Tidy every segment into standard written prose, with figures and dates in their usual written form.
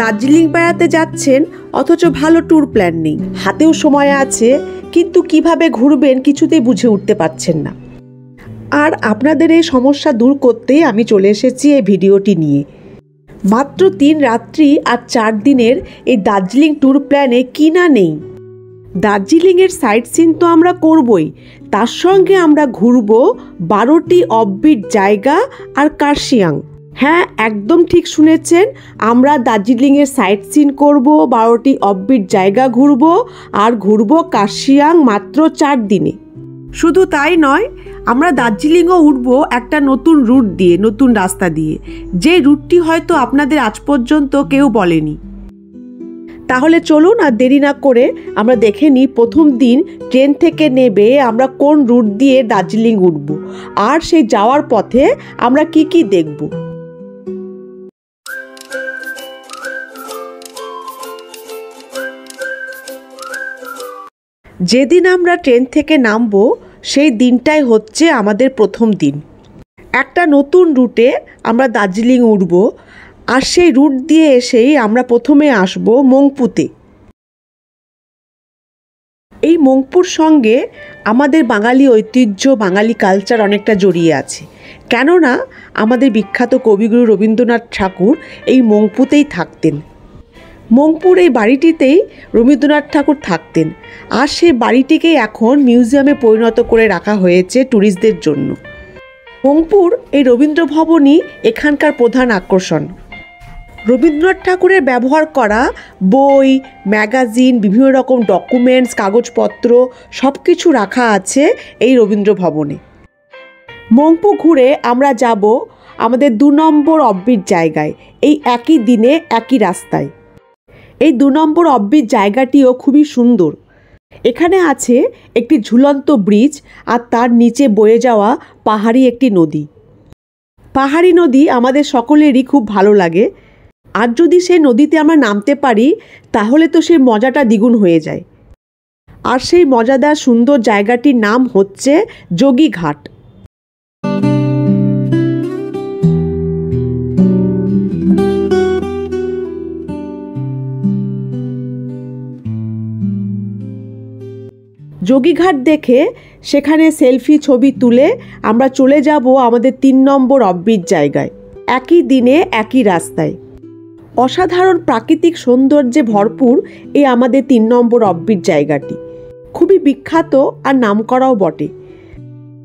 দার্জিলিং বেড়াতে যাচ্ছেন অথচ ভালো ট্যুর প্ল্যান নেই, হাতেও সময় আছে কিন্তু কিভাবে ঘুরবেন কিছুতেই বুঝে উঠতে পারছেন না। আর আপনাদের এই সমস্যা দূর করতেই আমি চলে এসেছি এই ভিডিওটি নিয়ে। মাত্র 3 রাত্রি আর 4 দিনের এই দার্জিলিং ট্যুর প্ল্যানে কি না নেই। দার্জিলিংয়ের সাইট সিন তো আমরা করবই, তার সঙ্গে আমরা ঘুরব 12টি অফবিট জায়গা আর কার্শিয়াং। হ্যাঁ, একদম ঠিক শুনেছেন, আমরা দার্জিলিংয়ের সাইট সিন করব, 12টি অফবিট জায়গা ঘুরব আর ঘুরব কার্শিয়াং মাত্র 4 দিনে। শুধু তাই নয়, আমরা দার্জিলিংও উঠব একটা নতুন রুট দিয়ে, নতুন রাস্তা দিয়ে, যে রুটটি হয়তো আপনাদের আজ পর্যন্ত কেউ বলেনি। তাহলে চলুন আর দেরি না করে আমরা দেখে নিই প্রথম দিন ট্রেন থেকে নেবে আমরা কোন রুট দিয়ে দার্জিলিং উঠব আর সেই যাওয়ার পথে আমরা কি কি দেখব। যেদিন আমরা ট্রেন থেকে নামবো সেই দিনটাই হচ্ছে আমাদের প্রথম দিন। একটা নতুন রুটে আমরা দার্জিলিং উঠব আর সেই রুট দিয়ে এসেই আমরা প্রথমে আসব মংপুতে। এই মংপুর সঙ্গে আমাদের বাঙালি ঐতিহ্য, বাঙালি কালচার অনেকটা জড়িয়ে আছে, কেননা আমাদের বিখ্যাত কবিগুরু রবীন্দ্রনাথ ঠাকুর এই মংপুতেই থাকতেন। মংপুর এই বাড়িটিতেই রবীন্দ্রনাথ ঠাকুর থাকতেন আর সেই বাড়িটিকেই এখন মিউজিয়ামে পরিণত করে রাখা হয়েছে ট্যুরিস্টদের জন্য। মংপুর এই রবীন্দ্র ভবনই এখানকার প্রধান আকর্ষণ। রবীন্দ্রনাথ ঠাকুরের ব্যবহার করা বই, ম্যাগাজিন, বিভিন্ন রকম ডকুমেন্টস, কাগজপত্র সব কিছু রাখা আছে এই রবীন্দ্র ভবনে। মংপু ঘুরে আমরা যাব আমাদের 2 নম্বর অফবিট জায়গায়, এই একই দিনে একই রাস্তায়। এই 2 নম্বর অফবিট জায়গাটিও খুবই সুন্দর। এখানে আছে একটি ঝুলন্ত ব্রিজ আর তার নিচে বয়ে যাওয়া পাহাড়ি একটি নদী। পাহাড়ি নদী আমাদের সকলেরই খুব ভালো লাগে, আর যদি সেই নদীতে আমরা নামতে পারি তাহলে তো সেই মজাটা দ্বিগুণ হয়ে যায়। আর সেই মজাদার সুন্দর জায়গাটির নাম হচ্ছে যোগীঘাট। যোগীঘাট দেখে সেখানে সেলফি ছবি তুলে আমরা চলে যাব আমাদের 3 নম্বর অফবিট জায়গায়, একই দিনে একই রাস্তায়। অসাধারণ প্রাকৃতিক সৌন্দর্যে ভরপুর এই আমাদের 3 নম্বর অফবিট জায়গাটি, খুবই বিখ্যাত আর নামকরাও বটে।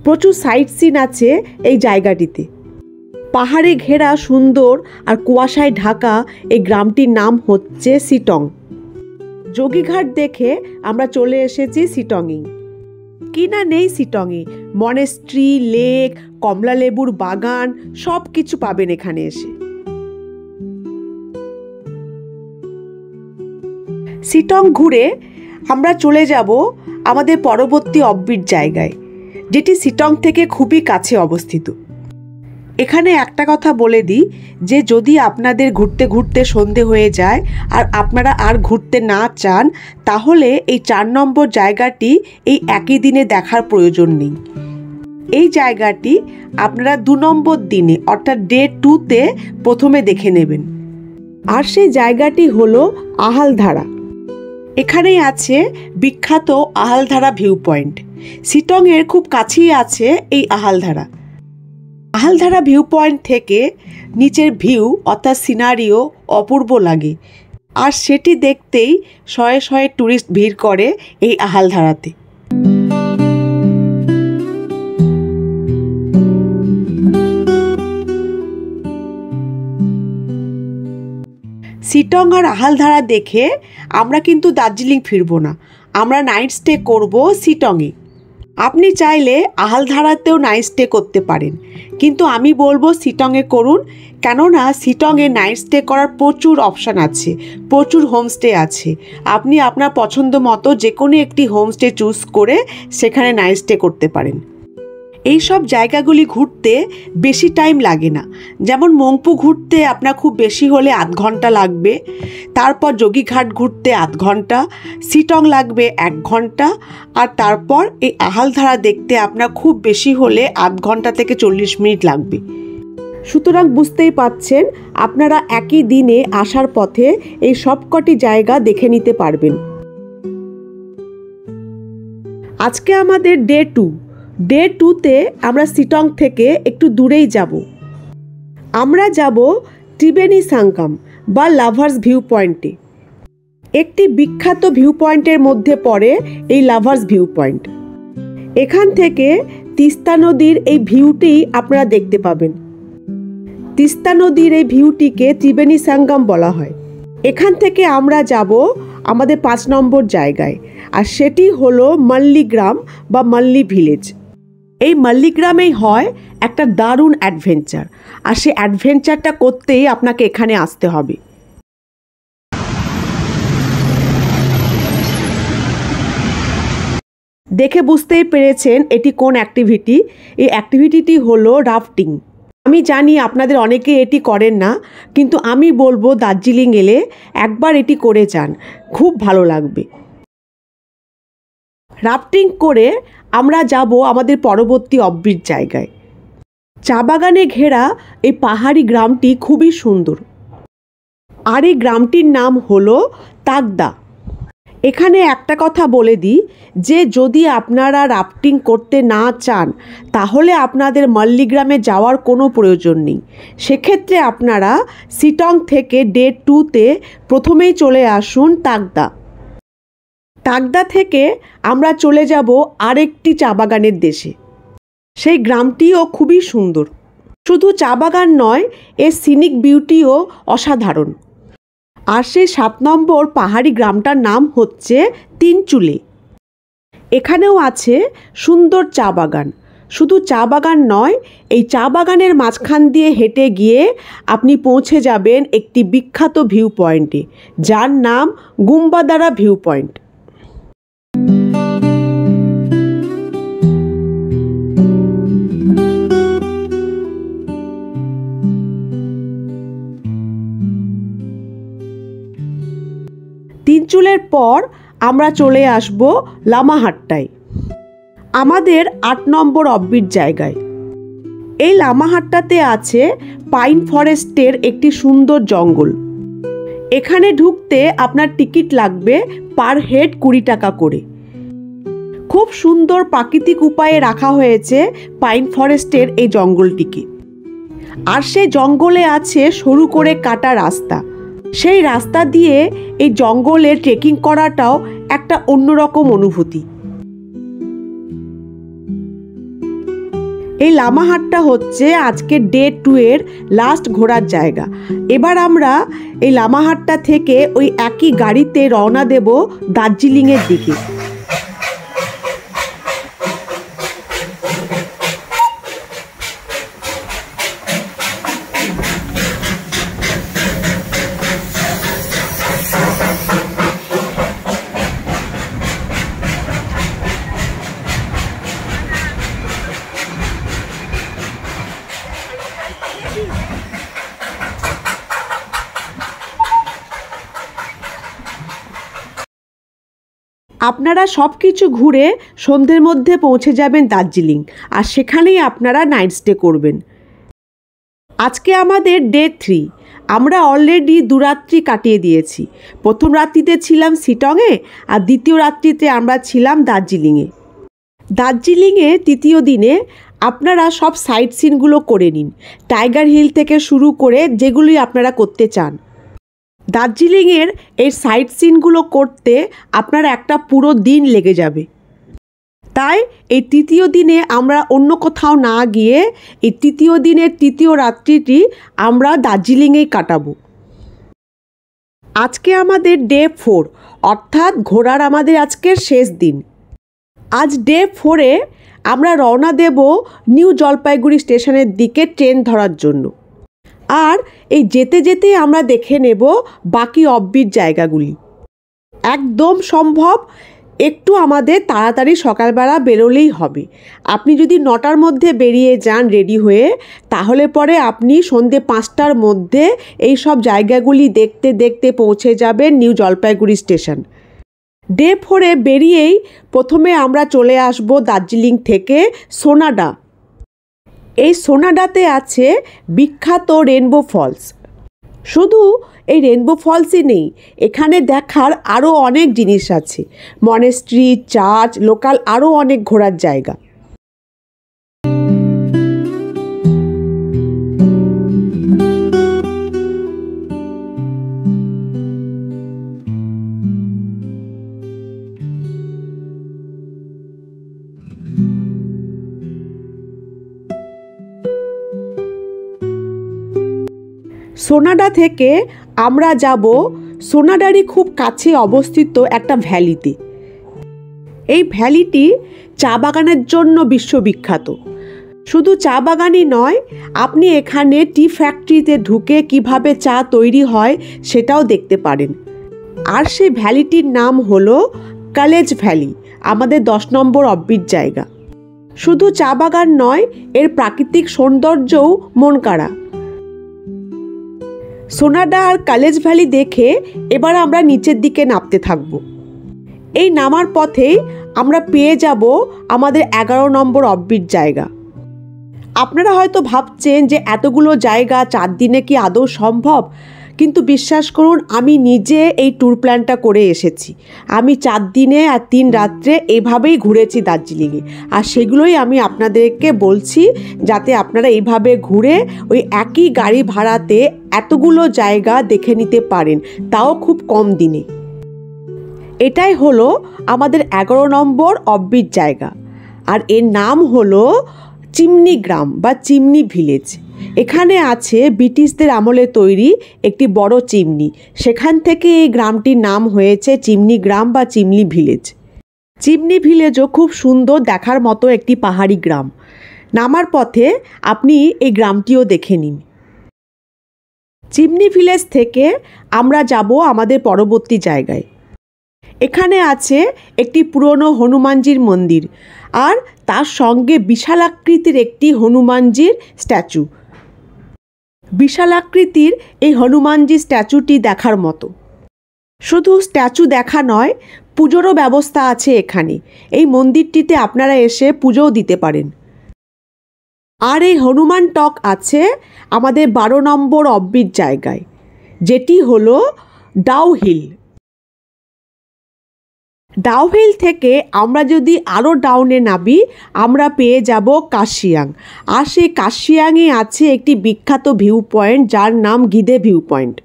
প্রচুর সাইট সিন আছে এই জায়গাটিতে। পাহাড়ে ঘেরা সুন্দর আর কুয়াশায় ঢাকা এই গ্রামটির নাম হচ্ছে সিটং। যোগীঘাট দেখে আমরা চলে এসেছি সিটংয়ে। কি না নেই সিটংয়ে, মনেস্ট্রি, লেক, কমলা লেবুর বাগান সব কিছু পাবেন এখানে এসে। সিটং ঘুরে আমরা চলে যাব আমাদের পরবর্তী অফবিট জায়গায়, যেটি সিটং থেকে খুবই কাছে অবস্থিত। এখানে একটা কথা বলে দিই যে যদি আপনাদের ঘুরতে ঘুরতে সন্ধে হয়ে যায় আর আপনারা আর ঘুরতে না চান, তাহলে এই 4 নম্বর জায়গাটি এই একই দিনে দেখার প্রয়োজন নেই। এই জায়গাটি আপনারা 2 নম্বর দিনে অর্থাৎ ডে 2তে প্রথমে দেখে নেবেন। আর সেই জায়গাটি হলো আহালধারা। এখানেই আছে বিখ্যাত আহালধারা ভিউ পয়েন্ট। সিটংয়ের খুব কাছেই আছে এই আহালধারা। আহালধারা ভিউ পয়েন্ট থেকে নিচের ভিউ অর্থাৎ সিনারিও অপূর্ব লাগে, আর সেটি দেখতেই শয়ে শয়ে ট্যুরিস্ট ভিড় করে এই আহালধারাতে। সিটং আর আহালধারা দেখে আমরা কিন্তু দার্জিলিং ফিরব না, আমরা নাইট স্টে করব সিটংয়ে। আপনি চাইলে আহালধারাতেও নাইট স্টে করতে পারেন, কিন্তু আমি বলবো সিটংয়ে করুন, কেননা সিটংয়ে নাইট স্টে করার প্রচুর অপশান আছে, প্রচুর হোমস্টে আছে। আপনি আপনার পছন্দ মতো যে কোনো একটি হোমস্টে চুজ করে সেখানে নাইট স্টে করতে পারেন। এই সব জায়গাগুলি ঘুরতে বেশি টাইম লাগে না। যেমন মংপু ঘুরতে আপনার খুব বেশি হলে 8 ঘন্টা লাগবে, তারপর যোগীঘাট ঘুরতে 8 ঘন্টা, সিটং লাগবে 1 ঘন্টা, আর তারপর এই আহালধারা দেখতে আপনার খুব বেশি হলে 8 ঘন্টা থেকে 40 মিনিট লাগবে। সুতরাং বুঝতেই পাচ্ছেন আপনারা একই দিনে আসার পথে এই সবকটি জায়গা দেখে নিতে পারবেন। আজকে আমাদের ডে 2তে আমরা শিটং থেকে একটু দূরেই যাব। আমরা যাব ত্রিবেণী সাঙ্গম বা লাভার্স ভিউ পয়েন্টে। একটি বিখ্যাত ভিউ পয়েন্টের মধ্যে পড়ে এই লাভার্স ভিউ পয়েন্ট। এখান থেকে তিস্তা নদীর এই ভিউটি আপনারা দেখতে পাবেন। তিস্তা নদীর এই ভিউটিকে ত্রিবেণী সাঙ্গম বলা হয়। এখান থেকে আমরা যাব আমাদের 5 নম্বর জায়গায়, আর সেটি হলো মাল্লিগ্রাম বা মাল্লি ভিলেজ। এই মাল্লিগ্রামেই হয় একটা দারুণ অ্যাডভেঞ্চার, আর সেই অ্যাডভেঞ্চারটা করতেই আপনাকে এখানে আসতে হবে। দেখে বুঝতেই পেরেছেন এটি কোন অ্যাক্টিভিটি। এই অ্যাক্টিভিটিটি হলো রাফটিং। আমি জানি আপনাদের অনেকে এটি করেন না, কিন্তু আমি বলবো দার্জিলিং এলে একবার এটি করে যান, খুব ভালো লাগবে। রাফটিং করে আমরা যাব আমাদের পরবর্তী অফবিট জায়গায়। চা বাগানে ঘেরা এই পাহাড়ি গ্রামটি খুবই সুন্দর, আর এই গ্রামটির নাম হলো তাগদা। এখানে একটা কথা বলে দিই যে যদি আপনারা রাফটিং করতে না চান তাহলে আপনাদের মাল্লিগ্রামে যাওয়ার কোনো প্রয়োজন নেই। সেক্ষেত্রে আপনারা শিটং থেকে ডে 2তে প্রথমেই চলে আসুন তাগদা। তাগদা থেকে আমরা চলে যাব আরেকটি চা বাগানের দেশে। সেই গ্রামটিও খুবই সুন্দর। শুধু চা বাগান নয়, এর সিনিক বিউটিও অসাধারণ। আর সেই 7 নম্বর পাহাড়ি গ্রামটার নাম হচ্ছে তিনচুলে। এখানেও আছে সুন্দর চা বাগান। শুধু চা বাগান নয়, এই চা বাগানের মাঝখান দিয়ে হেঁটে গিয়ে আপনি পৌঁছে যাবেন একটি বিখ্যাত ভিউ পয়েন্টে, যার নাম গুম্বাদারা ভিউ পয়েন্ট। তিনচুলের পর আমরা চলে আসব লামাহাট্টায়, আমাদের 8 নম্বর অফবিট জায়গায়। এই লামাহাট্টাতে আছে পাইন ফরেস্টের একটি সুন্দর জঙ্গল। এখানে ঢুকতে আপনার টিকিট লাগবে পার হেড 20 টাকা করে। খুব সুন্দর প্রাকৃতিক উপায়ে রাখা হয়েছে পাইন ফরেস্টের এই জঙ্গলটিকে। আর সেই জঙ্গলে আছে সরু করে কাটা রাস্তা। সেই রাস্তা দিয়ে এই জঙ্গলে ট্রেকিং করাটাও একটা অন্যরকম অনুভূতি। এই লামাহাট্টা হচ্ছে আজকে ডে 2 এর লাস্ট ঘোরার জায়গা। এবার আমরা এই লামাহাট্টা থেকে ওই একই গাড়িতে রওনা দেব দার্জিলিংয়ের দিকে। আপনারা সব কিছু ঘুরে সন্ধ্যের মধ্যে পৌঁছে যাবেন দার্জিলিং, আর সেখানেই আপনারা নাইট স্টে করবেন। আজকে আমাদের ডে 3। আমরা অলরেডি 2 রাত্রি কাটিয়ে দিয়েছি। প্রথম রাত্রিতে ছিলাম শিটংয়ে, আর দ্বিতীয় রাত্রিতে আমরা ছিলাম দার্জিলিংয়ে। দার্জিলিংয়ে তৃতীয় দিনে আপনারা সব সাইট সিনগুলো করে নিন, টাইগার হিল থেকে শুরু করে যেগুলি আপনারা করতে চান। দার্জিলিংয়ের এই সাইট সিনগুলো করতে আপনার একটা পুরো দিন লেগে যাবে। তাই এই তৃতীয় দিনে আমরা অন্য কোথাও না গিয়ে এই তৃতীয় দিনের তৃতীয় রাত্রিটি আমরা দার্জিলিংয়েই কাটাবো। আজকে আমাদের ডে 4, অর্থাৎ ঘোরার আমাদের আজকের শেষ দিন। আজ ডে 4-এ আমরা রওনা দেব নিউ জলপাইগুড়ি স্টেশনের দিকে ট্রেন ধরার জন্য। আর এই যেতে যেতে আমরা দেখে নেব বাকি অফবিট জায়গাগুলি। একদম সম্ভব একটু আমাদের তাড়াতাড়ি সকালবেলা বেরোলেই হবে। আপনি যদি 9টার মধ্যে বেরিয়ে যান রেডি হয়ে, তাহলে পরে আপনি সন্ধ্যে 5টার মধ্যে এই সব জায়গাগুলি দেখতে দেখতে পৌঁছে যাবেন নিউ জলপাইগুড়ি স্টেশন। ডে 4-এ বেরিয়েই প্রথমে আমরা চলে আসব দার্জিলিং থেকে সোনাডা। এই সোনাডাতে আছে বিখ্যাত রেনবো ফলস। শুধু এই রেনবো ফলসই নেই, এখানে দেখার আরও অনেক জিনিস আছে, মনেস্ট্রি, চার্চ, লোকাল আরও অনেক ঘোরার জায়গা। সোনাডা থেকে আমরা যাব সোনাডারই খুব কাছে অবস্থিত একটা ভ্যালিতে। এই ভ্যালিটি চা বাগানের জন্য বিশ্ববিখ্যাত। শুধু চা বাগানই নয়, আপনি এখানে টি ফ্যাক্টরিতে ঢুকে কিভাবে চা তৈরি হয় সেটাও দেখতে পারেন। আর সেই ভ্যালিটির নাম হলো কালেজ ভ্যালি, আমাদের 10 নম্বর অফবিট জায়গা। শুধু চা বাগান নয়, এর প্রাকৃতিক সৌন্দর্যও মন কাড়া। সোনাডা আর কালেজ ভ্যালি দেখে এবার আমরা নিচের দিকে নামতে থাকব। এই নামার পথেই আমরা পেয়ে যাব আমাদের 11 নম্বর অফবিট জায়গা। আপনারা হয়তো ভাবছেন যে এতগুলো জায়গা 4 দিনে কি আদৌ সম্ভব, কিন্তু বিশ্বাস করুন, আমি নিজে এই ট্যুর প্ল্যানটা করে এসেছি। আমি 4 দিনে আর 3 রাত্রে এভাবেই ঘুরেছি দার্জিলিংয়ে, আর সেগুলোই আমি আপনাদেরকে বলছি, যাতে আপনারা এইভাবে ঘুরে ওই একই গাড়ি ভাড়াতে এতগুলো জায়গা দেখে নিতে পারেন, তাও খুব কম দিনে। এটাই হলো আমাদের 11 নম্বর অফবিট জায়গা, আর এর নাম হলো চিমনি গ্রাম বা চিমনি ভিলেজ। এখানে আছে ব্রিটিশদের আমলে তৈরি একটি বড় চিমনি, সেখান থেকে এই গ্রামটির নাম হয়েছে চিমনি গ্রাম বা চিমনি ভিলেজ। চিমনি ভিলেজও খুব সুন্দর, দেখার মতো একটি পাহাড়ি গ্রাম। নামার পথে আপনি এই গ্রামটিও দেখে নিন। চিমনি ভিলেজ থেকে আমরা যাব আমাদের পরবর্তী জায়গায়। এখানে আছে একটি পুরনো হনুমানজির মন্দির, আর তার সঙ্গে বিশাল আকৃতির একটি হনুমানজির স্ট্যাচু। বিশাল আকৃতির এই হনুমানজি স্ট্যাচুটি দেখার মতো। শুধু স্ট্যাচু দেখা নয়, পুজোরও ব্যবস্থা আছে এখানে। এই মন্দিরটিতে আপনারা এসে পুজোও দিতে পারেন। আর এই হনুমান টক আছে আমাদের 12 নম্বর অফবিট জায়গায়, যেটি হলো ডাউ হিল। ডাউ হিল থেকে আমরা যদি আরও ডাউনে নামি, আমরা পেয়ে যাব কার্শিয়াং। আর সেই কার্শিয়াংয়ে আছে একটি বিখ্যাত ভিউ পয়েন্ট, যার নাম গিদে ভিউ পয়েন্ট।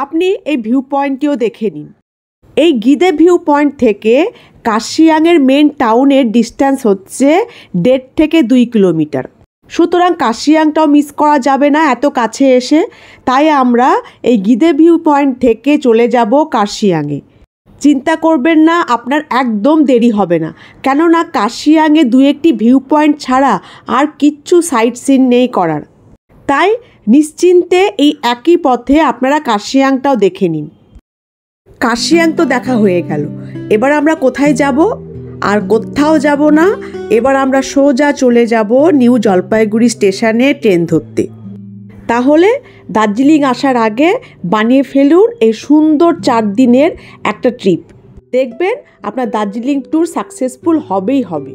আপনি এই ভিউ পয়েন্টটিও দেখে নিন। এই গিদে ভিউ পয়েন্ট থেকে কার্শিয়াংয়ের মেন টাউনের ডিস্ট্যান্স হচ্ছে 1.5 থেকে 2 কিলোমিটার। সুতরাং কার্শিয়াংটাও মিস করা যাবে না এত কাছে এসে। তাই আমরা এই গিদে ভিউ পয়েন্ট থেকে চলে যাব কার্শিয়াংয়ে। চিন্তা করবেন না, আপনার একদম দেরি হবে না, কেননা কার্শিয়াংয়ে 2-1টি ভিউ পয়েন্ট ছাড়া আর কিচ্ছু সাইট সিন নেই করার। তাই নিশ্চিন্তে এই একই পথে আপনারা কার্শিয়াংটাও দেখে নিন। কার্শিয়াং তো দেখা হয়ে গেল, এবার আমরা কোথায় যাব? আর কোথাও যাব না, এবার আমরা সোজা চলে যাব নিউ জলপাইগুড়ি স্টেশনে ট্রেন ধরতে। তাহলে দার্জিলিং আসার আগে বানিয়ে ফেলুন এই সুন্দর 4 দিনের একটা ট্রিপ। দেখবেন আপনার দার্জিলিং ট্যুর সাকসেসফুল হবেই হবে।